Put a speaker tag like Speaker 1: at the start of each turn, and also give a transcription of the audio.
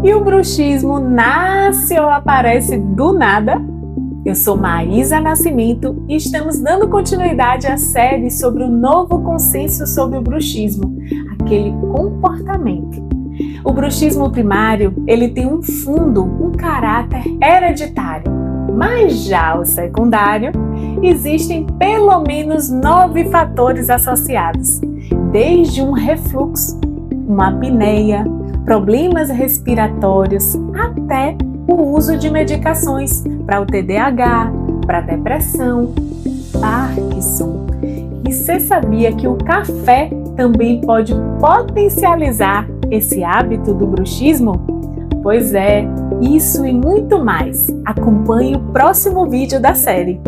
Speaker 1: E o bruxismo nasce ou aparece do nada? Eu sou Maísa Nascimento e estamos dando continuidade à série sobre o novo consenso sobre o bruxismo, aquele comportamento. O bruxismo primário, ele tem um fundo, um caráter hereditário, mas já o secundário, existem pelo menos 9 fatores associados, desde um refluxo, uma apneia, problemas respiratórios, até o uso de medicações para o TDAH, para depressão, Parkinson. E você sabia que o café também pode potencializar esse hábito do bruxismo? Pois é, isso e muito mais. Acompanhe o próximo vídeo da série.